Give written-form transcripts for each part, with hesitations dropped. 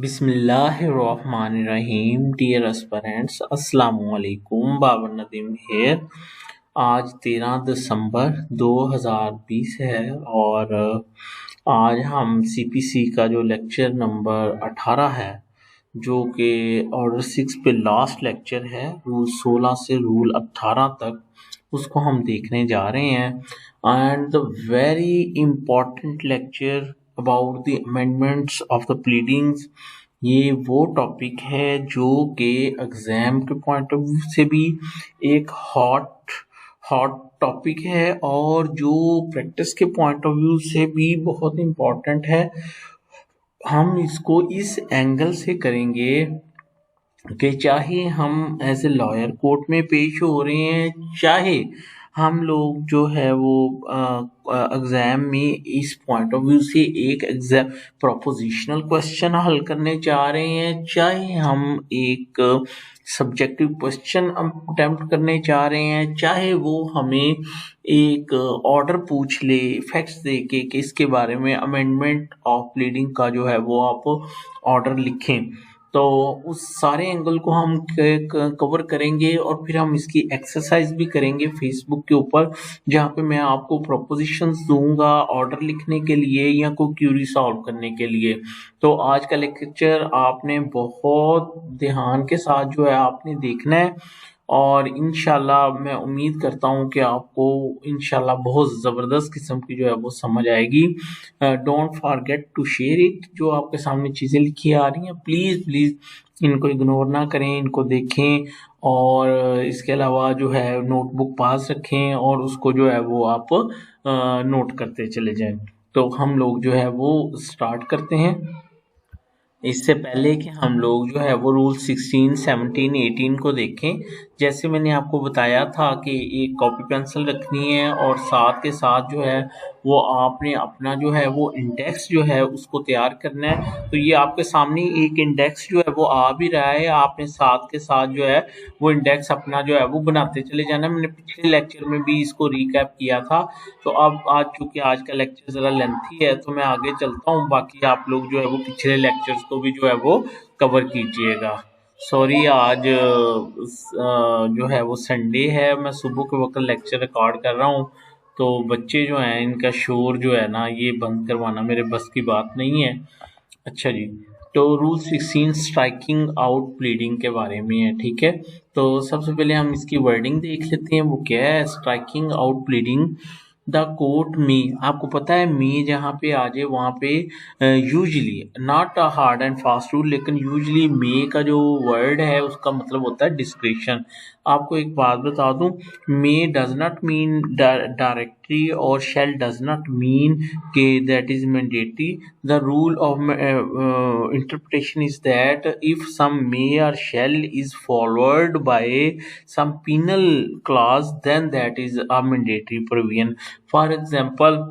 बिस्मिल्लाहिर्रहमानिर्रहीम। Dear aspirants, अस्सलामुअलैकुम। Babar Nadeem hair. आज 13 दिसंबर 2020 है और आज हम सीपीसी का जो लेक्चर नंबर 18 है, जो कि ऑर्डर 6 पे लास्ट लेक्चर है, रूल 16 से रूल 18 तक, उसको हम देखने जा रहे हैं। And the very important lecture about the amendments of the pleadings, ये वो टॉपिक है जो कि एग्ज़ाम के पॉइंट ऑफ व्यू से भी एक हॉट हॉट टॉपिक है और जो प्रैक्टिस के पॉइंट ऑफ व्यू से भी बहुत इम्पोर्टेंट है। हम इसको इस एंगल से करेंगे कि चाहे हम एज ए लॉयर कोर्ट में पेश हो रहे हैं, चाहे हम लोग जो है वो एग्ज़ाम में इस पॉइंट ऑफ व्यू से एक एग्ज़ाम प्रोपोजिशनल क्वेश्चन हल करने जा रहे हैं, चाहे हम एक सब्जेक्टिव क्वेश्चन अटेम्प्ट करने जा रहे हैं, चाहे वो हमें एक ऑर्डर पूछ ले फैक्ट्स दे के कि इसके बारे में अमेंडमेंट ऑफ प्लीडिंग का जो है वो आप ऑर्डर लिखें। तो उस सारे एंगल को हम कवर करेंगे और फिर हम इसकी एक्सरसाइज भी करेंगे फेसबुक के ऊपर, जहाँ पे मैं आपको प्रोपोजिशंस दूंगा ऑर्डर लिखने के लिए या कोई क्यूरी सॉल्व करने के लिए। तो आज का लेक्चर आपने बहुत ध्यान के साथ जो है आपने देखना है और इंशाल्लाह मैं उम्मीद करता हूँ कि आपको इंशाल्लाह बहुत ज़बरदस्त किस्म की जो है वो समझ आएगी। Don't forget to share it. जो आपके सामने चीज़ें लिखी आ रही हैं, प्लीज़ प्लीज़ इनको इग्नोर ना करें, इनको देखें और इसके अलावा जो है नोटबुक पास रखें और उसको जो है वो आप नोट करते चले जाएं। तो हम लोग जो है वो स्टार्ट करते हैं। इससे पहले कि हम लोग जो है वो रूल 16, 17, 18 को देखें, जैसे मैंने आपको बताया था कि एक कॉपी पेंसिल रखनी है और साथ के साथ जो है वो आपने अपना जो है वो इंडेक्स जो है उसको तैयार करना है। तो ये आपके सामने एक इंडेक्स जो है वो आ भी रहा है, आपने साथ के साथ जो है वो इंडेक्स अपना जो है वो बनाते चले जाना है। मैंने पिछले लेक्चर में भी इसको रिकैप किया था। तो अब आज चूंकि आज का लेक्चर ज़रा लेंथी है तो मैं आगे चलता हूँ, बाकी आप लोग जो है वो पिछले लेक्चर्स को भी जो है वो कवर कीजिएगा। सॉरी, आज जो है वो संडे है, मैं सुबह के वक्त लेक्चर रिकॉर्ड कर रहा हूँ, तो बच्चे जो हैं इनका शोर जो है ना ये बंद करवाना मेरे बस की बात नहीं है। अच्छा जी, तो रूल 16 स्ट्राइकिंग आउट प्लीडिंग के बारे में है, ठीक है। तो सबसे पहले हम इसकी वर्डिंग देख लेते हैं, वो क्या है। Striking out pleading, the court में, आपको पता है में जहाँ पे आ जाए वहाँ पे usually not a hard and fast rule, लेकिन यूजली में का जो वर्ड है उसका मतलब होता है डिस्क्रिप्शन। आपको एक बात बता दूं, मे डज नॉट मीन डायरेक्टरी और शेल डज नॉट मीन के that is mandatory. The rule of interpretation is that if some may or shall is followed by some penal clause, then that is a mandatory provision. For example,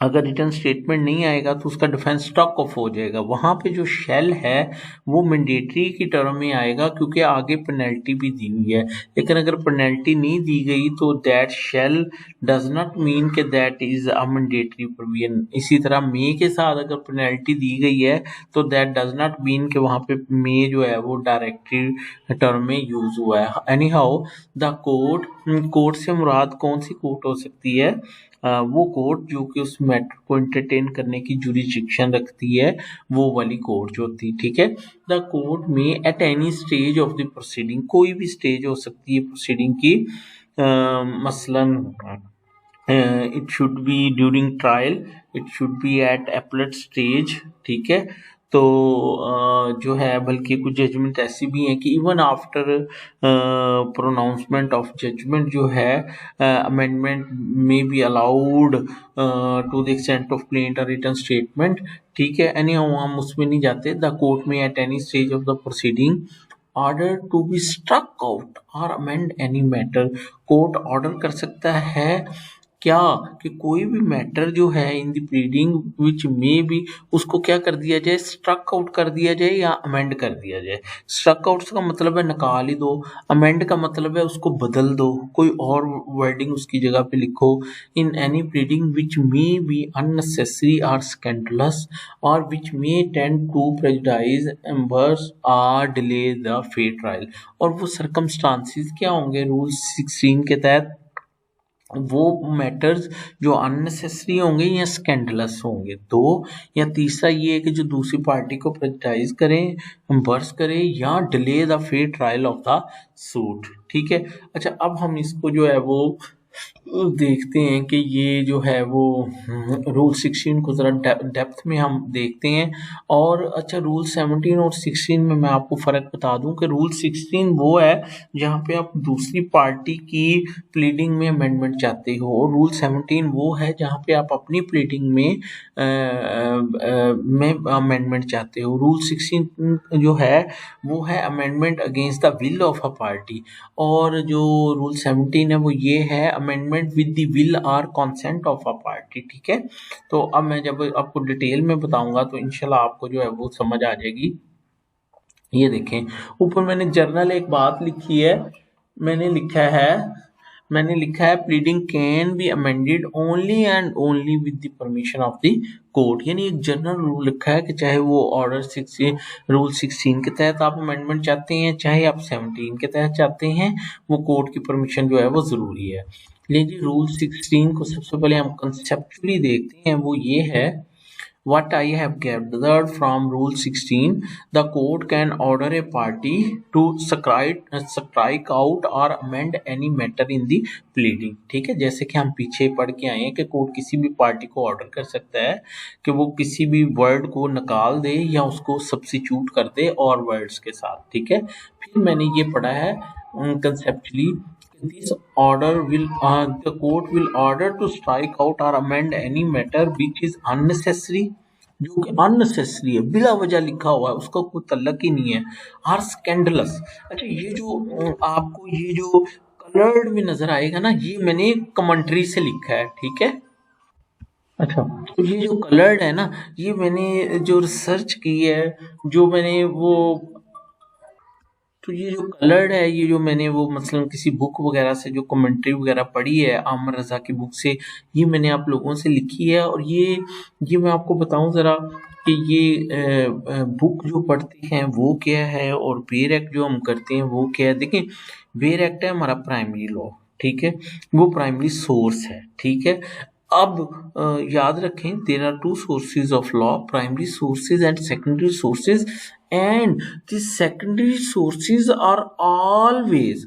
अगर return statement नहीं आएगा तो उसका defence stock of हो जाएगा। वहाँ पे जो शेल है वो मैंडेटरी की टर्म में आएगा क्योंकि आगे पेनल्टी भी दी हुई है। लेकिन अगर पेनल्टी नहीं दी गई तो that shall does not mean के that is a mandatory provision. इसी तरह मे के साथ अगर पेनल्टी दी गई है तो दैट डज नॉट मीन के वहाँ पे मे जो है वो डायरेक्टरी टर्म में यूज हुआ है। एनी हाउ द कोर्ट से मुराद कौन सी कोर्ट हो सकती है? वो कोर्ट जो कि उस मैटर को एंटरटेन करने की जुरिडिक्शन रखती है, वो वाली कोर्ट जो होती है, ठीक है। द कोर्ट में at any stage of the proceeding, कोई भी स्टेज हो सकती है प्रोसीडिंग की, मसलन it should be during trial, it should be at appellate stage, ठीक है। तो जो है बल्कि कुछ जजमेंट ऐसी भी हैं कि even after pronouncement of judgement जो है अमेंडमेंट में be allowed to the extent of plaint और रिटन स्टेटमेंट, ठीक है। एनी हम उसमें नहीं जाते। द कोर्ट में at any stage of the proceeding order to be struck out और amend any matter, court order कर सकता है क्या कि कोई भी मैटर जो है इन द प्लीडिंग विच में भी उसको क्या कर दिया जाए, स्ट्रक आउट कर दिया जाए या अमेंड कर दिया जाए। स्ट्रक आउट का मतलब है निकाल ही दो, अमेंड का मतलब है उसको बदल दो, कोई और वर्डिंग उसकी जगह पे लिखो। In any pleading which may be unnecessary और स्कैंडलस और which may tend to prejudice embarrass or delay the fair trial. और वो सर्कमस्टांसिस क्या होंगे रूल 16 के तहत, वो मैटर्स जो अननेसेसरी होंगे या स्कैंडलस होंगे। दो, या तीसरा ये है कि जो दूसरी पार्टी को प्रेजुडाइज करें, बर्स करें या delay the fair trial of the suit. ठीक है। अच्छा, अब हम इसको जो है वो देखते हैं कि ये जो है वो रूल 16 को ज़रा डेप्थ में हम देखते हैं। और अच्छा, रूल 17 और 16 में मैं आपको फ़र्क बता दूं कि रूल 16 वो है जहाँ पे आप दूसरी पार्टी की प्लीडिंग में अमेंडमेंट चाहते हो, और रूल 17 वो है जहाँ पे आप अपनी प्लीडिंग में अमेंडमेंट चाहते हो। रूल 16 जो है वो है amendment against the will of a party, और जो रूल 17 है वो ये है अमेंडमेंट विद द विल और कंसेंट ऑफ अ पार्टी। ठीक है। तो अब मैं जब आपको डिटेल में बताऊंगा तो इंशाल्लाह आपको जो है वो समझ आ जाएगी। ये देखें, ऊपर मैंने जर्नल एक बात लिखी है, मैंने लिखा है pleading can be amended only and only with the permission of the court. यानी एक जनरल रूल लिखा है कि चाहे वो ऑर्डर 16 रूल 16 के तहत आप अमेंडमेंट चाहते हैं, चाहे आप 17 के तहत चाहते हैं, वो कोर्ट की परमिशन जो है वो ज़रूरी है। लेकिन रूल 16 को सबसे पहले हम कंसेप्चुअली देखते हैं, वो ये है, what I have gathered from Rule 16, the court can order a party to strike out or amend any matter in the pleading। ठीक है, जैसे कि हम पीछे पढ़ के आए हैं कि कोर्ट किसी भी पार्टी को ऑर्डर कर सकता है कि वो किसी भी वर्ड को निकाल दे या उसको सब्स्टिट्यूट कर दे और वर्ड्स के साथ। ठीक है। फिर मैंने ये पढ़ा है conceptually, this order will the court will order to strike out or amend any matter which is unnecessary, जो कि अननेसेसरी है, बिला वजह लिखा हुआ है, उसका कोई तल्लक ही नहीं है, और स्कैंडलस। अच्छा, ये जो आपको ये जो कलर्ड में नजर आएगा ना, ये मैंने कमेंट्री से लिखा है। ठीक है। अच्छा, तो ये जो कलर्ड है ना, ये मैंने जो रिसर्च की है, जो मैंने वो, तो ये जो कलर्ड है, ये जो मैंने वो मसलन किसी बुक वगैरह से जो कमेंट्री वगैरह पढ़ी है आमर रज़ा की बुक से, ये मैंने आप लोगों से लिखी है। और ये मैं आपको बताऊं ज़रा कि ये बुक जो पढ़ते हैं वो क्या है और बेयर एक्ट जो हम करते हैं वो क्या है। देखें, बेयर एक्ट है हमारा प्राइमरी लॉ। ठीक है, वो प्राइमरी सोर्स है। ठीक है। अब याद रखें, there are two sources of law, primary sources and secondary sources, and the secondary sources are always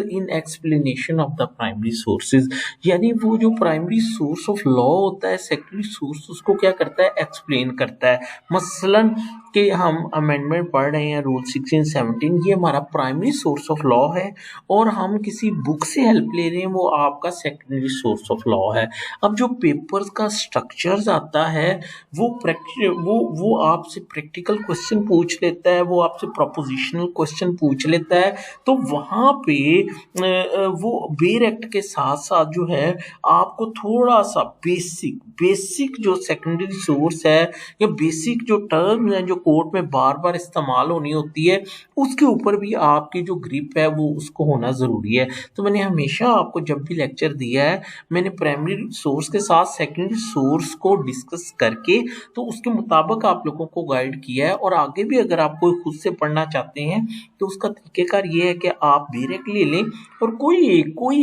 in explanation of the primary sources। यानी वो जो प्राइमरी सोर्स ऑफ लॉ होता है, सेकेंडरी सोर्स उसको क्या करता है, एक्सप्लेन करता है। मसलन कि हम अमेंडमेंट पढ़ रहे हैं रूल 16 17, ये हमारा प्राइमरी सोर्स ऑफ लॉ है, और हम किसी बुक से हेल्प ले रहे हैं, वो आपका सेकेंडरी सोर्स ऑफ लॉ है। अब जो पेपर्स का स्ट्रक्चर्स आता है, वो आपसे प्रैक्टिकल क्वेश्चन पूछ लेता है, वो आपसे प्रोपोजिशनल क्वेश्चन पूछ लेता है। तो वहाँ पे वो बेयर एक्ट के साथ साथ जो है आपको थोड़ा सा बेसिक जो सेकेंडरी सोर्स है या बेसिक जो टर्म है जो कोर्ट में बार बार इस्तेमाल होनी होती है, उसके ऊपर भी आपकी जो ग्रिप है वो उसको होना ज़रूरी है। तो मैंने हमेशा आपको जब भी लेक्चर दिया है, मैंने प्राइमरी सोर्स के साथ सेकेंडरी सोर्स को डिस्कस करके तो उसके मुताबिक आप लोगों को गाइड किया है। और आगे भी अगर आप कोई खुद से पढ़ना चाहते हैं तो उसका तरीकेकार ये है कि आप डायरेक्ट ले लें और कोई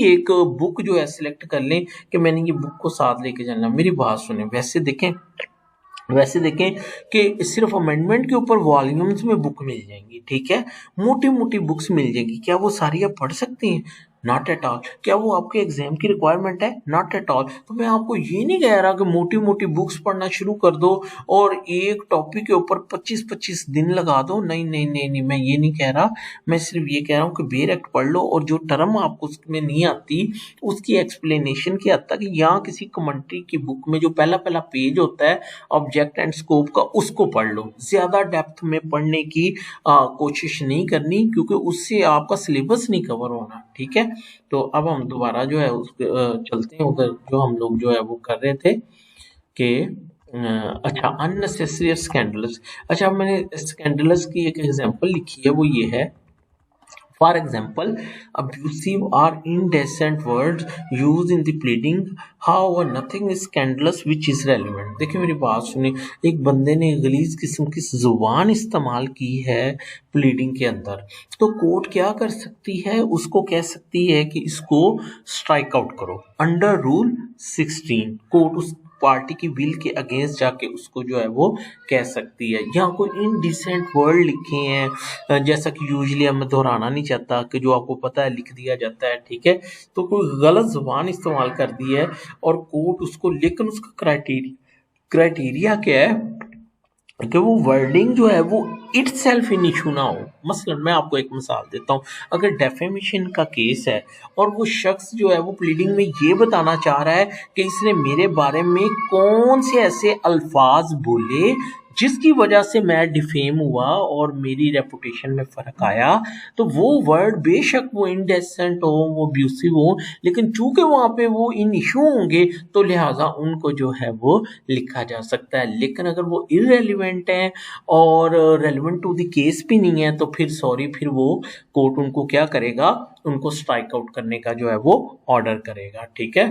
एक बुक जो है सिलेक्ट कर लें कि मैंने ये बुक को साथ लेके जाना। मेरी बात सुने, वैसे देखें कि सिर्फ अमेंडमेंट के ऊपर वॉल्यूम्स में बुक मिल जाएंगी। ठीक है, मोटी मोटी बुक्स मिल जाएंगी। क्या वो सारी आप पढ़ सकते हैं? Not at all. क्या वो आपके एग्जाम की रिक्वायरमेंट है? Not at all. तो मैं आपको ये नहीं कह रहा कि मोटी मोटी बुक्स पढ़ना शुरू कर दो और एक टॉपिक के ऊपर 25-25 दिन लगा दो। नहीं नहीं नहीं नहीं, मैं ये नहीं कह रहा। मैं सिर्फ ये कह रहा हूँ कि बेयर एक्ट पढ़ लो और जो टर्म आपको उसमें नहीं आती उसकी एक्सप्लेनेशन की हद तक यहाँ किसी कमेंट्री की बुक में जो पहला पहला पेज होता है ऑब्जेक्ट एंड स्कोप का, उसको पढ़ लो। ज्यादा डेप्थ में पढ़ने की कोशिश नहीं करनी, क्योंकि उससे आपका सिलेबस नहीं कवर होना। ठीक है। तो अब हम दोबारा जो है उस चलते हैं उधर जो हम लोग जो है वो कर रहे थे कि अच्छा अननेसेसरी स्कैंडलस। अच्छा, अब मैंने स्कैंडलस की एक एग्जांपल लिखी है, वो ये है for example, abusive or indecent words used in the pleading. However, nothing is scandalous which is relevant. देखिए मेरी बात सुनिए, एक बंदे ने गलीज किस्म की जुबान इस्तेमाल की है प्लीडिंग के अंदर, तो कोर्ट क्या कर सकती है, उसको कह सकती है कि इसको स्ट्राइक आउट करो अंडर रूल 16। कोर्ट उस पार्टी की विल के अगेंस्ट जाके उसको जो है वो कह सकती है। यहाँ कोई इनडिसेंट वर्ड लिखे हैं, जैसा कि यूजली अब मैं दोहराना नहीं चाहता कि जो आपको पता है लिख दिया जाता है, ठीक है। तो कोई गलत जुबान इस्तेमाल कर दी है और कोर्ट उसको, लेकिन उसका क्राइटेरिया क्या है कि वो वर्डिंग जो है वो इट सेल्फ इन इशू ना हो। मसलन मैं आपको एक मिसाल देता हूँ, अगर डेफेमेशन का केस है और वो शख्स जो है वो प्लीडिंग में ये बताना चाह रहा है कि इसने मेरे बारे में कौन से ऐसे अल्फाज बोले जिसकी वजह से मैं डिफेम हुआ और मेरी रेपुटेशन में फ़र्क आया, तो वो वर्ड बेशक वो इंडेसेंट हो, वो अब्यूसिव हो, लेकिन चूंकि वहाँ पे वो इन इशू होंगे तो लिहाजा उनको जो है वो लिखा जा सकता है। लेकिन अगर वो इररेलेवेंट हैं और रेलेवेंट टू द केस भी नहीं है तो फिर सॉरी, फिर वो कोर्ट उनको क्या करेगा, उनको स्ट्राइक आउट करने का जो है वो ऑर्डर करेगा, ठीक है।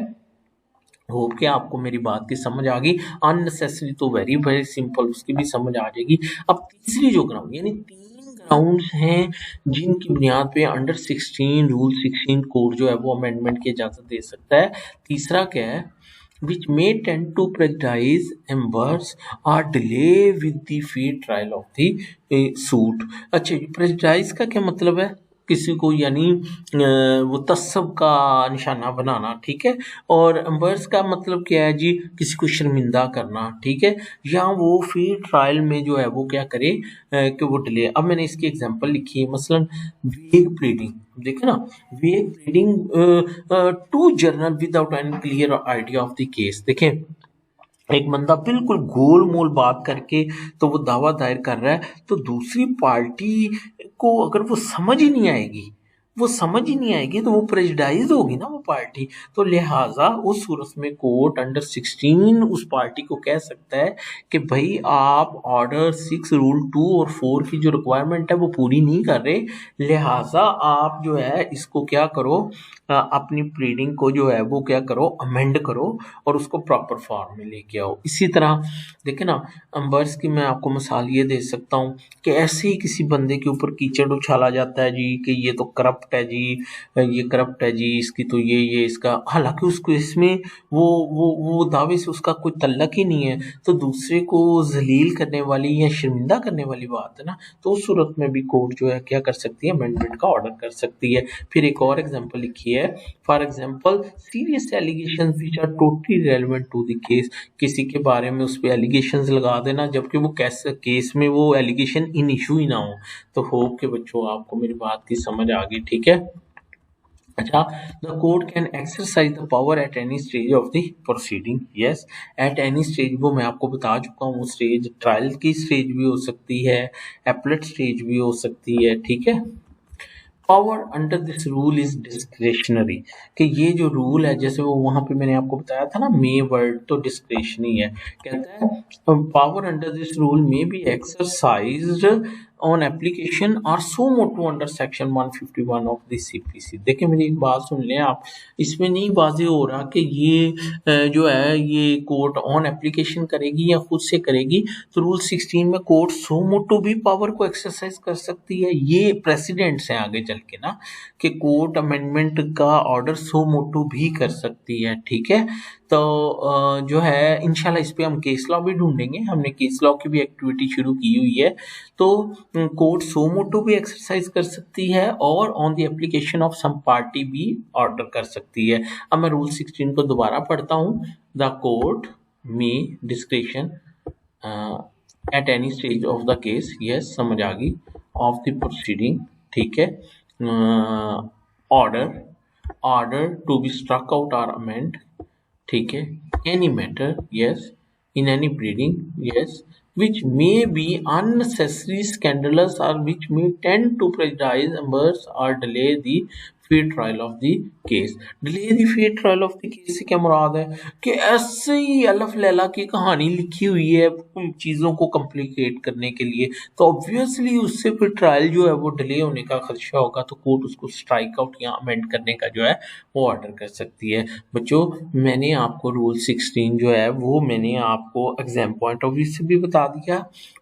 होप कि आपको मेरी बात की समझ आ गई। अननेसेसरी तो वेरी वेरी सिंपल, उसकी भी समझ आ जाएगी। अब तीसरी जो ग्राउंड, यानी 3 ग्राउंड्स हैं जिनकी बुनियाद पे अंडर 16 रूल 16 कोड जो है वो अमेंडमेंट की इजाज़त दे सकता है। तीसरा क्या है, which may tend to prejudice, embarrass or delay with the fair trial of the suit। अच्छा, prejudice का क्या मतलब है, किसी को यानी वो तसब का निशाना बनाना, ठीक है। और एम्बर्स का मतलब क्या है जी, किसी को शर्मिंदा करना, ठीक है। या वो फेयर ट्रायल में जो है वो क्या करे कि वो डिले। अब मैंने इसकी एग्जांपल लिखी है, मसलन वेग प्लीडिंग, देखे ना, vague pleading too general without any clear idea of the case. देखें, एक बंदा बिल्कुल गोल मोल बात करके तो वो दावा दायर कर रहा है, तो दूसरी पार्टी को अगर वो समझ ही नहीं आएगी, तो वो प्रेजुडाइज होगी ना वो पार्टी। तो लिहाजा उस सूरत में कोर्ट अंडर 16 उस पार्टी को कह सकता है कि भाई आप ऑर्डर 6 रूल 2 और 4 की जो रिक्वायरमेंट है वो पूरी नहीं कर रहे, लिहाजा आप जो है इसको क्या करो, अपनी प्लीडिंग को जो है वो क्या करो, अमेंड करो और उसको प्रॉपर फॉर्म में लेके आओ। इसी तरह देखे ना, अम्बर्स की मैं आपको मिसाल ये दे सकता हूँ कि ऐसे ही किसी बंदे के ऊपर कीचड़ उछाला जाता है जी कि ये तो करप्ट है जी, ये करप्ट है जी, इसकी तो ये इसका, हालांकि उसको इसमें वो दावे से उसका कोई तल्लक ही नहीं है, तो दूसरे को जलील करने वाली या शर्मिंदा करने वाली बात है ना। तो उस सूरत में भी कोर्ट जो है क्या कर सकती है, अमेंडमेंट का ऑर्डर कर सकती है। फिर एक और एग्जांपल लिखी है, for example serious allegation which are totally relevant to the case. किसी के बारे में उस पर एलिगेशंस लगा देना जबकि वो केस में वो एलिगेशन इन इशू ही ना हो। तो होप के बच्चों आपको मेरी बात की समझ आ गई, ठीक है। अच्छा, the court can exercise the power eight any stage of the proceeding. Yes, at any stage, वो मैं आपको बता चुका हूँ, स्टेज ट्रायल की स्टेज भी हो सकती है, एपलेट स्टेज भी हो सकती है, ठीक है। Power under this rule is discretionary, कि ये जो रूल है, जैसे वो वहां पे मैंने आपको बताया था ना, मे वर्ड तो डिस्क्रेशनरी है। कहता है power under this rule may be exercised on application or suo motu under section 151 of the CPC. देखिए मेरी एक बात सुन लें आप, इसमें नहीं वाज़ेह हो रहा कि ये जो है ये कोर्ट ऑन एप्लीकेशन करेगी या खुद से करेगी। तो रूल 16 में कोर्ट सो मोटो भी पावर को एक्सरसाइज कर सकती है। ये प्रेसिडेंट्स हैं आगे चल के ना, कि कोर्ट अमेंडमेंट का ऑर्डर सो मोटो भी कर सकती है, ठीक है। तो जो है इंशाल्लाह इस पे हम केस लॉ भी ढूंढेंगे, हमने केस लॉ की भी एक्टिविटी शुरू की हुई है। तो कोर्ट सो मोटो भी एक्सरसाइज कर सकती है और on the application of some party भी ऑर्डर कर सकती है। अब मैं रूल 16 को दोबारा पढ़ता हूँ, द कोर्ट में discretion at any stage of the case, yes समझ आ गई, ऑफ द प्रोसीडिंग, ठीक है, order to be struck out और अमेंड, ठीक है, any matter, yes, in any pleading, yes, which may be unnecessary, scandalous or which may tend to prejudice, embarrass or delay the fair trial of the case. Delay the fair trial of the case से क्या मुराद है कि ऐसे ही अलफ लैला की कहानी लिखी हुई है चीज़ों को कॉम्प्लिकेट करने के लिए, तो ऑब्वियसली उससे फिर ट्रायल जो है वो डिले होने का खदशा होगा, तो कोर्ट उसको स्ट्राइक आउट या अमेंड करने का जो है वो ऑर्डर कर सकती है। बच्चों, मैंने आपको रूल 16 जो है वो मैंने आपको एग्जाम पॉइंट ऑफ व्यू से भी बता दिया,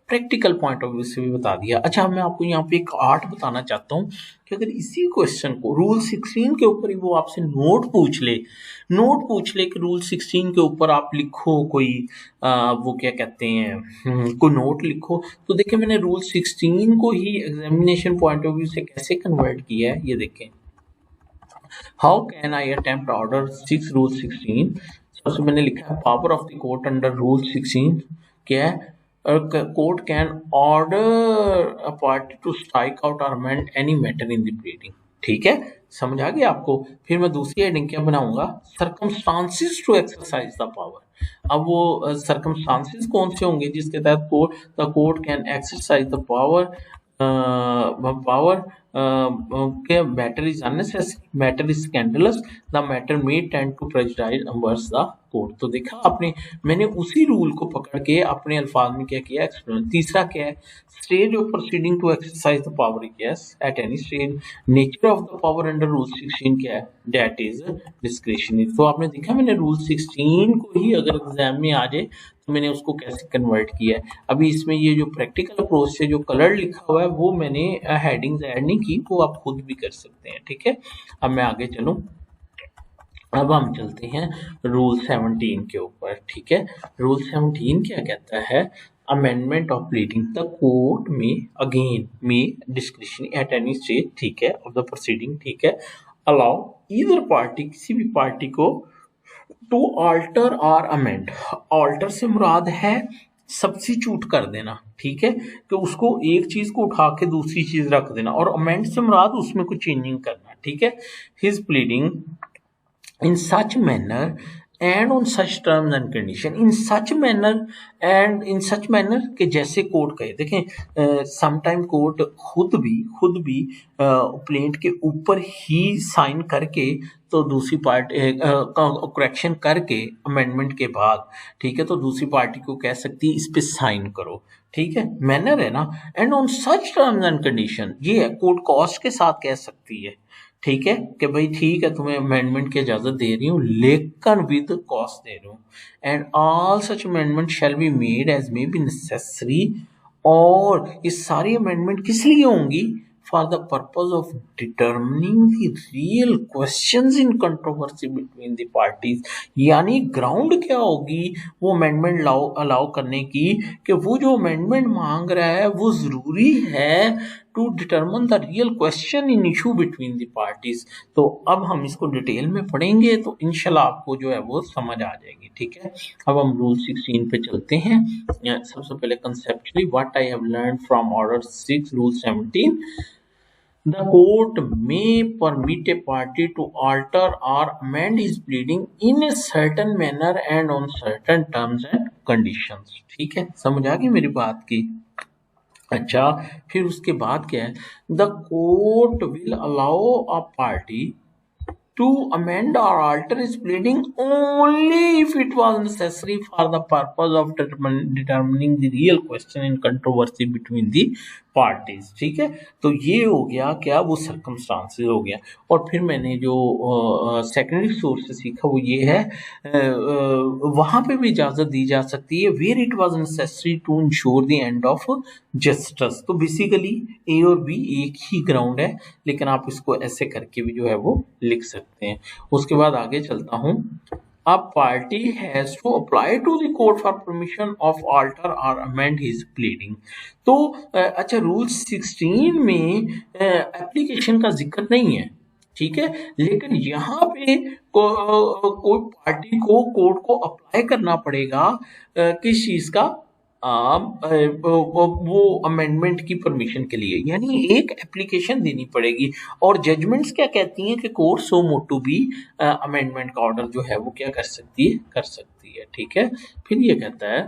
प्रैक्टिकल पॉइंट ऑफ व्यू से भी बता दिया। अच्छा, मैं आपको यहाँ पे एक आर्ट बताना चाहता हूँ कि अगर इसी क्वेश्चन को रूल 16 के ऊपर ही वो आपसे नोट पूछ ले कि रूल 16 के ऊपर आप लिखो कोई वो क्या कहते हैं कोई नोट लिखो, तो देखिए मैंने रूल 16 को ही एग्जामिनेशन पॉइंट ऑफ व्यू से कैसे कन्वर्ट किया है, ये देखें। How can I attempt order 6 rule 16। सबसे मैंने लिखा है power of the court under rule 16 क्या है, court can order a party to strike out और amend any matter in the pleading. ठीक है, समझ आ गया आपको। फिर मैं दूसरी हेडिंग क्या बनाऊंगा, circumstances to exercise the power. अब वो सर्कमस्टांसिस कौन से होंगे जिसके तहत the court can exercise the power, के matter is unnecessary, matter is scandalous, the matter may tend to prejudice embarrass the court. तो देखा आपने, मैंने उसी रूल को पकड़ के अपने अल्फाज में क्या किया, एक्सप्लेन। तीसरा क्या है, stage of proceeding to exercise the power, yes at any stage. Nature of the power under rule 16 क्या है, दैट इज डिस्क्रिशनरी। तो आपने देखा मैंने रूल 16 को ही अगर एग्जाम में आ जाए तो मैंने उसको कैसे कन्वर्ट किया है। अभी इसमें ये जो प्रैक्टिकल अप्रोच से जो कलर लिखा हुआ है वो मैंने हेडिंग्स ऐड नहीं की, वो आप खुद भी कर सकते हैं। ठीक है, अब मैं आगे चलूं, अब हम चलते हैं रूल 17 के ऊपर। ठीक है, रूल 17 क्या कहता है, amendment of pleading the court में अगेन में डिस्क्रिशन एट एनी स्टेज, ठीक है, ऑफ द प्रोसीडिंग, ठीक है, अलाउ ईदर पार्टी, किसी भी पार्टी को, टू ऑल्टर और अमेंड। ऑल्टर से मुराद है सब्स्टिट्यूट कर देना, ठीक है, कि उसको एक चीज को उठा के दूसरी चीज रख देना, और अमेंड से मुराद उसमें कुछ चेंजिंग करना। ठीक है, his pleading in such manner and on such terms and condition, in such manner and in such manner कि जैसे कोर्ट कहे। देखें, समटाइम कोर्ट खुद भी प्लेंट के ऊपर ही साइन करके तो दूसरी पार्टी करेक्शन करके अमेंडमेंट के बाद, ठीक है, तो दूसरी पार्टी को कह सकती है इस पे साइन करो। ठीक है, मैनर है ना, and on such terms and condition, ये है कोर्ट कॉस्ट के साथ कह सकती है। ठीक है, कि भाई ठीक है तुम्हें अमेंडमेंट की इजाजत दे रही हूँ लेकिन विद कॉस्ट दे रही हूँ, and all such amendment shall be made as may be necessary. और ये सारी अमेंडमेंट किस लिए होंगी, for the purpose of determining the real questions in controversy between the parties. यानी ग्राउंड क्या होगी वो अमेंडमेंट अलाउ करने की, कि वो जो अमेंडमेंट मांग रहा है वो जरूरी है to determine the real question in issue between the parties. तो अब हम इसको डिटेल में पढ़ेंगे तो इंशाल्लाह आपको जो है वो समझ आ जाएगी। ठीक है, अब हम रूल 16 पे चलते हैं। सबसे पहले conceptually what I have learn from order 6 rule 17। The court may permit a party to alter or amend his pleading in a certain manner and on certain terms and conditions। ठीक है, समझ आ गई मेरी बात की। अच्छा, फिर उसके बाद क्या है, the court will allow a party to amend or alter his pleading only if it was necessary for the purpose of determining the real question in controversy between the parties। ठीक है, तो ये हो गया क्या, वो सर्कमस्टांसेस हो गया। और फिर मैंने जो सेकेंडरी सोर्स से सीखा वो ये है, वहां पे भी इजाजत दी जा सकती है where it was necessary to ensure the end of justice. तो बेसिकली ए और बी एक ही ग्राउंड है, लेकिन आप इसको ऐसे करके भी जो है वो लिख सकते हैं। उसके बाद आगे चलता हूं, a party has to apply to the court for permission of alter or amend his pleading। तो अच्छा, रूल 16 में एप्लीकेशन का जिक्र नहीं है, ठीक है, लेकिन यहाँ पे कोई पार्टी को कोर्ट को अप्लाई करना पड़ेगा किस चीज का, वो अमेंडमेंट की परमिशन के लिए, यानी एक एप्लीकेशन देनी पड़ेगी। और जजमेंट्स क्या कहती हैं कि कोर्ट सो मोटू भी अमेंडमेंट का ऑर्डर जो है वो क्या कर सकती है। ठीक है, फिर ये कहता है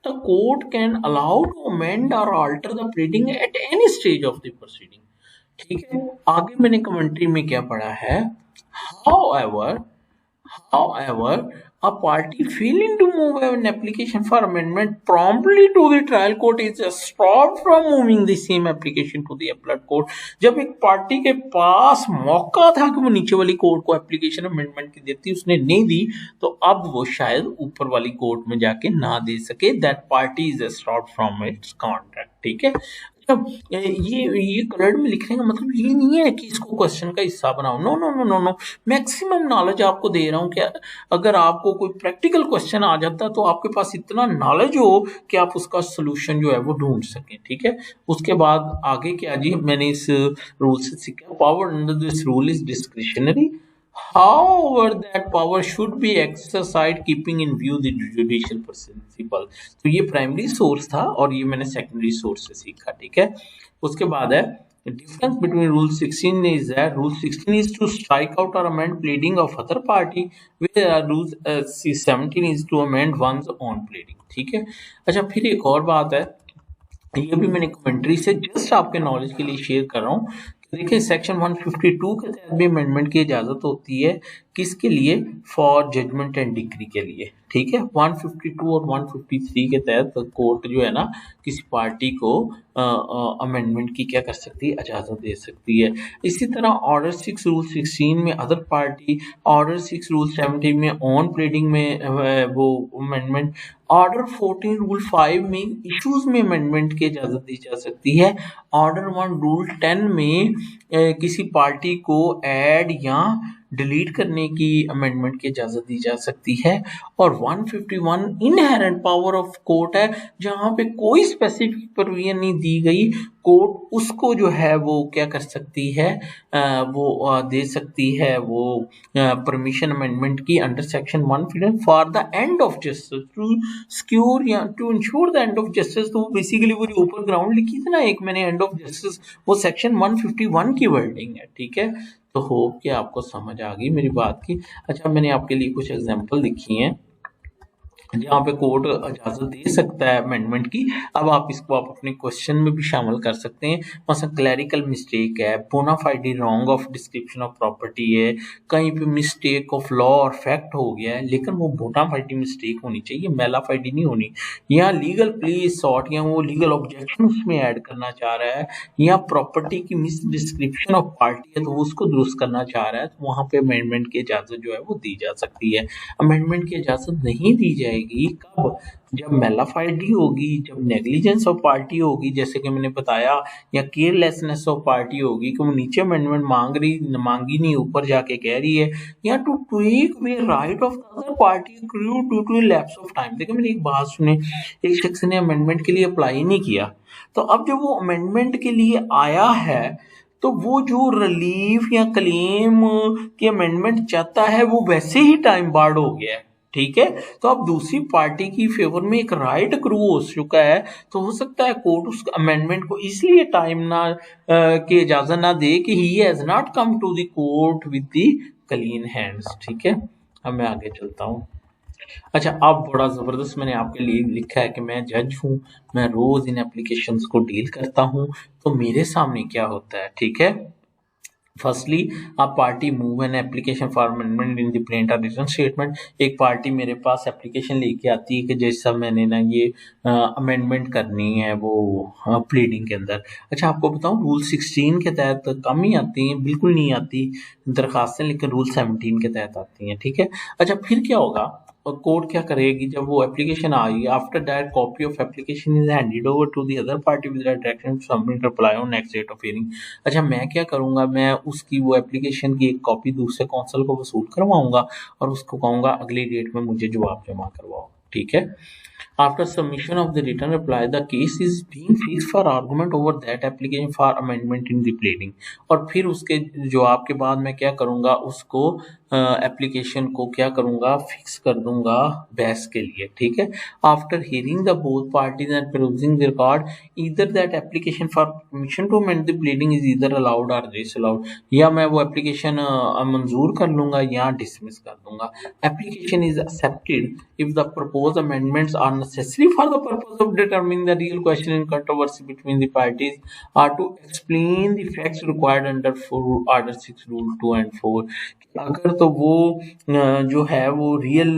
the court can allow to amend और alter the pleading at any stage of the proceeding. ठीक है, आगे मैंने कमेंट्री में क्या पढ़ा है, however However, a party failing to move an application for amendment promptly to the trial court is stopped from moving the same application to the appellate court। जब एक पार्टी के पास मौका था कि वो नीचे वाली कोर्ट को एप्लीकेशन अमेंडमेंट की देती, उसने नहीं दी, तो अब वो शायद ऊपर वाली कोर्ट में जाके ना दे सके। That party is stopped from its contract. ठीक है, अब ये कलर्ड में लिखने का मतलब ये नहीं है कि इसको क्वेश्चन का हिस्सा बनाओ। No no no no no, maximum knowledge आपको दे रहा हूँ। क्या अगर आपको कोई प्रैक्टिकल क्वेश्चन आ जाता है तो आपके पास इतना नॉलेज हो कि आप उसका सोल्यूशन जो है वो ढूंढ सकें। ठीक है, उसके बाद आगे क्या जी, मैंने इस रूल से सीखा, power under this rule is discretionary. However, that power should be exercised keeping in view the judicial principle। तो ये प्राइमरी सोर्स था और ये मैंने सेकेंडरी सोर्स से सीखा। ठीक है, उसके बाद है difference between rule 16 is that rule 16 is to strike out or amend pleading of other party, whereas rule 17 is to amend one's own pleading। ठीक है, अच्छा फिर एक और बात है, ये भी मैंने कमेंट्री से जस्ट आपके नॉलेज के लिए शेयर कर रहा हूँ। देखिए सेक्शन 152 के तहत भी अमेंडमेंट की इजाजत होती है, किसके लिए, फॉर जजमेंट एंड डिक्री के लिए। ठीक है, 152 और 153 के तहत कोर्ट जो है ना किसी पार्टी को अमेंडमेंट की क्या कर सकती है, इजाजत दे सकती है। इसी तरह ऑर्डर 6 रूल 16 में अदर पार्टी, ऑर्डर 6 रूल 17 में ऑन प्लेडिंग में वो अमेंडमेंट, ऑर्डर 14 रूल 5 में इश्यूज में अमेंडमेंट की इजाजत दी जा सकती है। ऑर्डर 1 रूल 10 में किसी पार्टी को ऐड या डिलीट करने की अमेंडमेंट की इजाजत दी जा सकती है। और 151 इनहेरेंट पावर ऑफ कोर्ट है, जहां पे कोई स्पेसिफिक प्रोविजन नहीं दी गई, कोर्ट उसको जो है वो क्या कर सकती है, वो दे सकती है वो परमिशन अमेंडमेंट की under section 151 for the end of justice, to secure या to ensure the end of justice. तो बेसिकली वो जो ऊपर ग्राउंड लिखी थी ना एक मैंने एंड ऑफ जस्टिस, वो सेक्शन 151 की वर्डिंग है। ठीक है, तो होप कि आपको समझ आ गई मेरी बात की। अच्छा, मैंने आपके लिए कुछ एग्जांपल लिखी हैं जहाँ पे कोर्ट इजाजत दे सकता है अमेंडमेंट की। अब आप इसको आप अपने क्वेश्चन में भी शामिल कर सकते हैं। मसलन क्लैरिकल मिस्टेक है, bona fide wrong of description of property है, कहीं पे मिस्टेक ऑफ लॉ और फैक्ट हो गया है, लेकिन वो बोनाफाइडी मिस्टेक होनी चाहिए, मेलाफाइडी नहीं होनी। या लीगल प्ली सॉट, या वो लीगल ऑब्जेक्शन उसमें ऐड करना चाह रहा है, या प्रॉपर्टी की मिस डिस्क्रिप्शन ऑफ पार्टी है तो वो उसको दुरुस्त करना चाह रहा है, तो वहाँ पे अमेंडमेंट की इजाजत जो है वो दी जा सकती है। अमेंडमेंट की इजाजत नहीं दी जाएगी कब, जब मेलाफाइडी होगी, जब नेग्लिजेंस ऑफ पार्टी होगी, जैसे कि मैंने बताया, या केयरलेसनेस ऑफ पार्टी होगी कि वो नीचे अमेंडमेंट मांगी नहीं, ऊपर जाके कह रही है, या to take away right of other party due to lapse of time. देखिए मेरी एक बात सुने, एक शख्स ने अमेंडमेंट के लिए अप्लाई नहीं किया, तो अब जब वो अमेंडमेंट के लिए आया है तो वो जो रिलीफ या क्लेम की अमेंडमेंट चाहता है वो वैसे ही टाइम बार्ड हो गया है। ठीक है, तो अब दूसरी पार्टी की फेवर में एक राइट अक्रू हो चुका है, तो हो सकता है कोर्ट उस अमेंडमेंट को इसलिए टाइम ना की इजाजत ना दे कि he has not come to the court with the clean hands. ठीक है, अब मैं आगे चलता हूँ। अच्छा, अब बड़ा ज़बरदस्त मैंने आपके लिए लिखा है कि मैं जज हूँ, मैं रोज़ इन एप्लीकेशंस को डील करता हूँ, तो मेरे सामने क्या होता है। ठीक है, firstly a party move an application for amendment in the plaint और रिटन स्टेटमेंट। एक पार्टी मेरे पास एप्लीकेशन लेके आती है कि जैसा मैंने ना ये अमेंडमेंट करनी है वो प्लीडिंग के अंदर। अच्छा, आपको बताऊं रूल 16 के तहत कम ही आती हैं, बिल्कुल नहीं आती दरखास्तें, लेकिन रूल 17 के तहत आती हैं। ठीक है, अच्छा फिर क्या होगा, और कोर्ट क्या करेगी जब वो एप्लीकेशन आई, after that copy of application is handed over to the other party with direction to submit reply on next date of hearing. अच्छा, मैं क्या करूंगा, मैं उसकी वो एप्लीकेशन की एक कॉपी दूसरे कौंसल को वसूल करवाऊंगा और उसको कहूंगा अगली डेट में मुझे जवाब जमा करवाओ। ठीक है, after submission of the written reply the case is being fixed for argument over that application for amendment in the pleading। और फिर उसके जवाब के बाद मैं क्या करूंगा, उसको एप्लीकेशन को क्या करूंगा, फिक्स कर दूंगा बहस के लिए। ठीक है, after hearing the both parties and perusing the record either that application for permission to amend the pleading is either allowed or disallowed। या मैं वो एप्लीकेशन मंजूर कर लूंगा या डिसमिस कर दूंगा। Application is accepted if the proposed amendments are necessary for the purpose of determining the real question in controversy between the parties or to explain the facts required under Order 6 Rule 2 and 4। अगर तो वो जो है वो real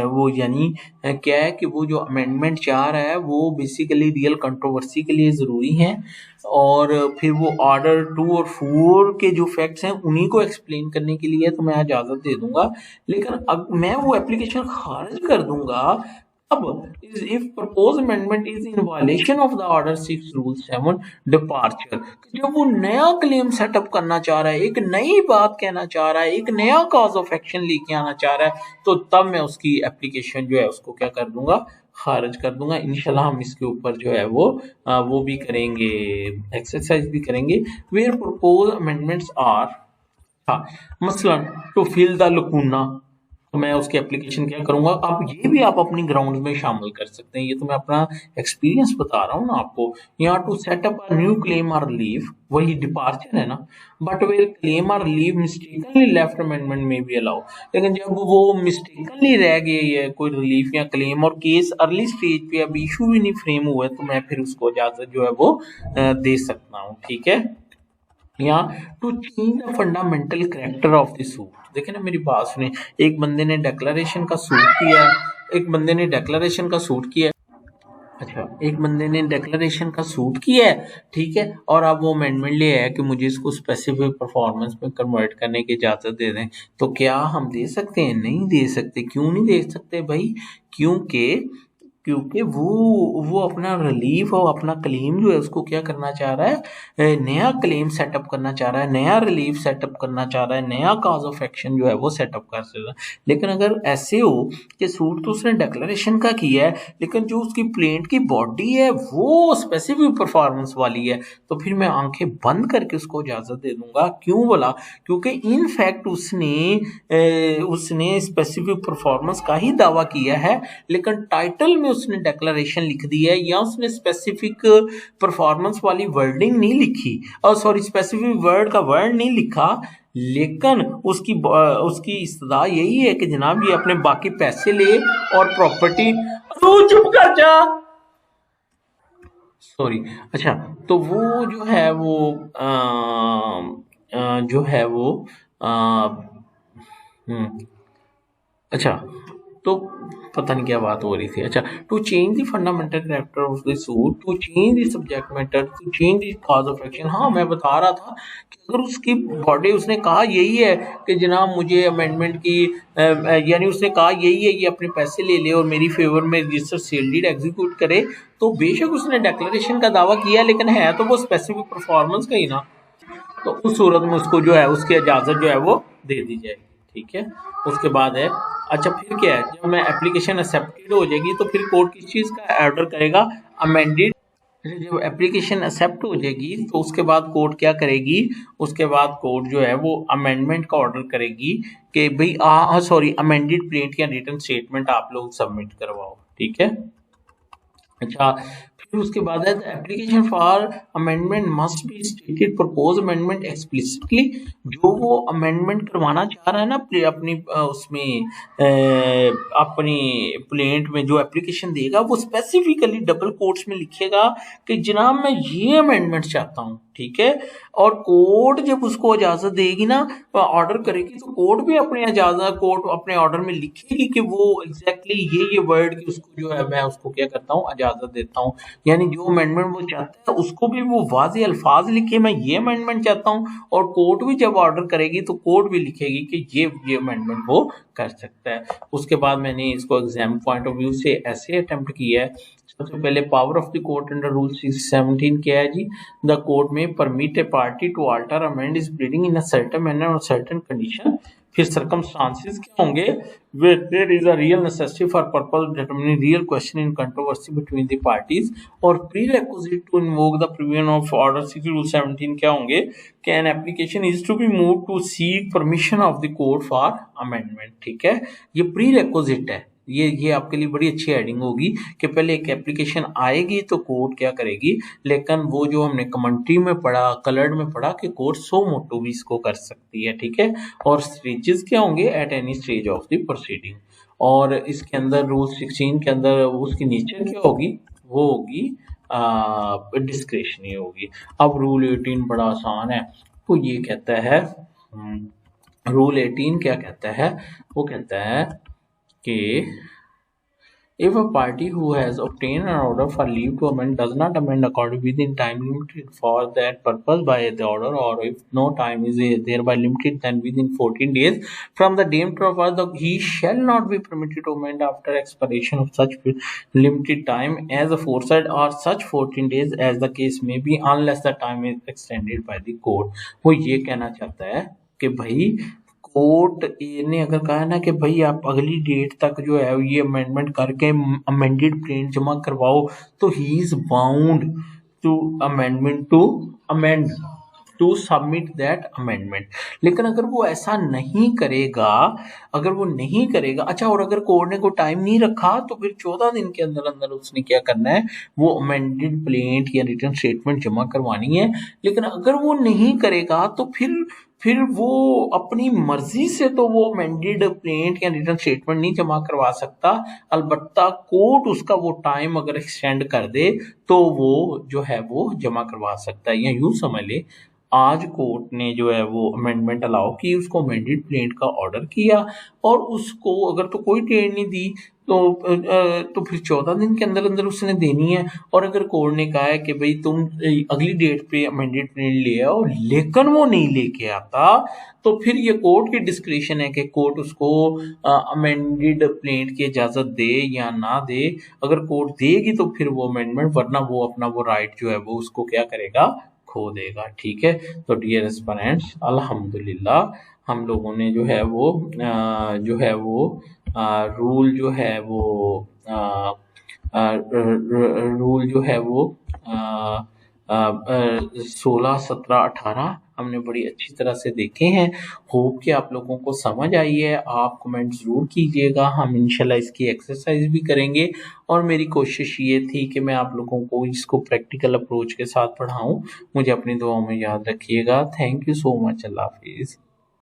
वो यानी क्या है कि वो जो अमेंडमेंट चाह रहा है वो बेसिकली रियल कंट्रोवर्सी के लिए ज़रूरी है, और फिर वो ऑर्डर 2 और 4 के जो फैक्ट्स हैं उन्हीं को एक्सप्लेन करने के लिए तो मैं इजाज़त दे दूंगा, लेकिन अब मैं वो एप्लीकेशन खारिज कर दूंगा अब if propose amendment is in violation of the order 6 rule 7 departure. जब वो नया क्लेम सेटअप करना चाह रहा है, एक नई बात कहना चाह रहा है, एक नया कॉज ऑफ एक्शन लेके आना चाह रहा है, तो तब मैं उसकी एप्लीकेशन जो है उसको क्या कर दूंगा, खारिज कर दूंगा। इंशाल्लाह हम इसके ऊपर जो है वो भी करेंगे, एक्सरसाइज भी करेंगे। वेयर प्रपोज अमेंडमेंट्स आर, हाँ, मसलन टू फिल द लकूना, तो मैं उसकी एप्लीकेशन क्या करूंगा। अब ये भी आप अपनी ग्राउंड में शामिल कर सकते हैं, ये तो मैं अपना एक्सपीरियंस बता रहा हूँ ना आपको। यहाँ to set up a new claim or leave, वही डिपार्चर है ना, but where claim or leave mistakenly left amendment में भी अलाउ। लेकिन जब वो मिस्टेकनली रह गए है कोई रिलीफ या क्लेम और केस अर्ली स्टेज पे अभी इशू भी नहीं फ्रेम हुआ है, तो मैं फिर उसको इजाजत जो है वो दे सकता हूँ। ठीक है, यहाँ to change the fundamental character of the suit. देखे ना, मेरी बात सुने, एक बंदे ने डिक्लेरेशन का सूट किया, एक बंदे ने डिक्लेरेशन का सूट किया, अच्छा, एक बंदे ने डिक्लेरेशन का सूट किया है, ठीक है, और अब वो अमेंडमेंट ले आया कि मुझे इसको स्पेसिफिक परफॉर्मेंस में कन्वर्ट करने की इजाजत दे दें, तो क्या हम दे सकते हैं? नहीं दे सकते। क्यों नहीं दे सकते भाई? क्योंकि वो अपना रिलीफ और अपना क्लेम जो है उसको क्या करना चाह रहा है, नया क्लेम सेटअप करना चाह रहा है, नया रिलीफ सेटअप करना चाह रहा है, नया कॉज ऑफ एक्शन जो है वो सेटअप कर सकता है। लेकिन अगर ऐसे हो कि सूट तो उसने डिक्लेरेशन का किया है, लेकिन जो उसकी प्लेंट की बॉडी है वो स्पेसिफिक परफॉर्मेंस वाली है, तो फिर मैं आंखें बंद करके उसको इजाजत दे दूंगा। क्यों बोला? क्योंकि इन फैक्ट उसने स्पेसिफिक परफॉर्मेंस का ही दावा किया है, लेकिन टाइटल में उसने डिक्लेरेशन लिख दी है, या उसने स्पेसिफिक परफॉर्मेंस वाली वर्डिंग नहीं लिखी, और सॉरी स्पेसिफिक वर्ड का वर्ड नहीं लिखा, लेकिन उसकी इस्तदा यही है कि जनाब ये अपने बाकी पैसे ले और प्रॉपर्टी, चुप कर जा, सॉरी, अच्छा, तो वो जो है वो जो है वो अच्छा, तो पता नहीं क्या बात हो रही थी। अच्छा, to change the fundamental character of the suit, to change the subject matter, to change the cause of action. हाँ, मैं बता रहा था कि अगर उसकी बॉडी, उसने कहा यही है कि जनाब मुझे अमेंडमेंट की यानी उसने कहा यही है, ये अपने पैसे ले ले और मेरी फेवर में रजिस्टर सेल डीड एग्जीक्यूट करे, तो बेशक उसने डिक्लेरेशन का दावा किया, लेकिन है तो वो स्पेसिफिक परफॉर्मेंस का ही ना, तो उस सूरत में उसको जो है उसकी इजाज़त जो है वो दे दी जाएगी। ठीक है, उसके बाद है, अच्छा फिर क्या है, जब मैं एप्लीकेशन एक्सेप्टेड हो जाएगी तो फिर कोर्ट किस चीज़ का ऑर्डर करेगा? अमेंडेड। जब एप्लीकेशन एक्सेप्ट हो जाएगी तो उसके बाद कोर्ट क्या करेगी? उसके बाद कोर्ट जो है वो अमेंडमेंट का ऑर्डर करेगी कि भाई सॉरी अमेंडेड प्लेंट या रिटन स्टेटमेंट आप लोग सबमिट करवाओ। ठीक है, अच्छा, फिर उसके बाद है application for amendment must be stated propose amendment explicitly. जो वो अमेंडमेंट करवाना चाह रहा है ना अपनी उसमें अपनी प्लेंट में जो एप्लीकेशन देगा वो स्पेसिफिकली डबल कोट्स में लिखेगा कि जनाब मैं ये अमेंडमेंट चाहता हूँ। ठीक है, और कोर्ट जब उसको इजाजत देगी ना, ऑर्डर करेगी, तो कोर्ट भी अपने ऑर्डर में लिखेगी कि वो एग्जैक्टली ये वर्ड की उसको जो है मैं उसको क्या करता हूँ, इजाजत देता हूँ। यानी जो अमेंडमेंट वो चाहता है उसको भी वो वाज़ेह अल्फाज लिखे मैं ये अमेंडमेंट चाहता हूँ, और कोर्ट भी जब ऑर्डर करेगी तो कोर्ट भी लिखेगी कि ये अमेंडमेंट वो कर सकता है। उसके बाद मैंने इसको एग्जाम पॉइंट ऑफ व्यू से ऐसे अटेम्प्ट किया है। सबसे पहले power of the court under rule 617 क्या है जी? The court may permit a party to alter amend his pleading in a certain manner or certain condition. फिर सर्कमस्टांसेस क्या होंगे? where there is a real necessity for purpose of determining real question in controversy between the parties, और prerequisite to invoke the provision of order 6 rule 17 क्या होंगे? कि an application is to be moved to seek permission of the court for amendment। ठीक है, ये prerequisite है। ये आपके लिए बड़ी अच्छी हेडिंग होगी कि पहले एक एप्लीकेशन आएगी तो कोर्ट क्या करेगी, लेकिन वो जो हमने कमेंट्री में पढ़ा, कलर्ड में पढ़ा कि कोर्ट सो मोटो भी इसको कर सकती है। ठीक है, और स्टेजेस क्या होंगे? Eight any stage of the proceeding. और इसके अंदर रूल 16 के अंदर उसकी नेचर क्या होगी, वो होगी डिस्क्रिशनरी होगी। अब रूल 18 बड़ा आसान है, वो ये कहता है, रूल 18 क्या कहता है, वो कहता है कि if a party who has obtained an order for leave to amend does not amend according within time limited for that purpose by the order, or if no time is thereby limited, then within 14 days from the date of order he shall not be permitted to amend after expiration of such limited time as aforesaid, or such 14 days as the case may be, unless the time is extended by the court। वो ये कहना चाहता है कि भाई court ने अगर कहा ना कि भाई आप अगली डेट तक जो है ये अमेंडमेंट करके अमेंडेड प्लेन जमा करवाओ, तो he is bound to amendment to amend to submit that amendment. लेकिन अगर वो ऐसा नहीं करेगा, अगर वो नहीं करेगा, अच्छा, और अगर कोर्ट ने कोई टाइम नहीं रखा तो फिर 14 दिन के अंदर अंदर उसने क्या करना है, वो अमेंडेड प्लेंट या रिटर्न स्टेटमेंट जमा करवानी है। लेकिन अगर वो नहीं करेगा तो फिर वो अपनी मर्जी से तो वो अमेंडेड प्लेंट या रिटर्न स्टेटमेंट नहीं जमा करवा सकता। अलबत्ता कोर्ट उसका वो टाइम अगर एक्सटेंड कर दे तो वो जो है वो जमा करवा सकता है। या यूं समझ ले, आज कोर्ट ने जो है वो अमेंडमेंट अलाउ की, उसको अमेंडेड प्लेंट का ऑर्डर किया, और उसको अगर तो कोई डेट नहीं दी तो फिर 14 दिन के अंदर अंदर उसने देनी है। और अगर कोर्ट ने कहा है कि भाई तुम अगली डेट पे अमेंडेड प्लेंट ले आओ, लेकिन वो नहीं लेके आता, तो फिर ये कोर्ट की डिस्क्रिशन है कि कोर्ट उसको अमेंडेड प्लेंट की इजाज़त दे या ना दे। अगर कोर्ट देगी तो फिर वो अमेंडमेंट, वरना वो अपना वो राइट जो है वो उसको क्या करेगा, खो देगा। ठीक है, तो डियर एस्पिरेंट्स, अल्हम्दुलिल्लाह हम लोगों ने जो है वो रूल जो है वो रूल जो है वो 16, 17, 18 हमने बड़ी अच्छी तरह से देखे हैं। होप कि आप लोगों को समझ आई है। आप कमेंट ज़रूर कीजिएगा, हम इंशाल्लाह इसकी एक्सरसाइज भी करेंगे। और मेरी कोशिश ये थी कि मैं आप लोगों को इसको प्रैक्टिकल अप्रोच के साथ पढ़ाऊँ। मुझे अपनी दुआओं में याद रखिएगा। Thank you so much. अल्लाह हाफिज़।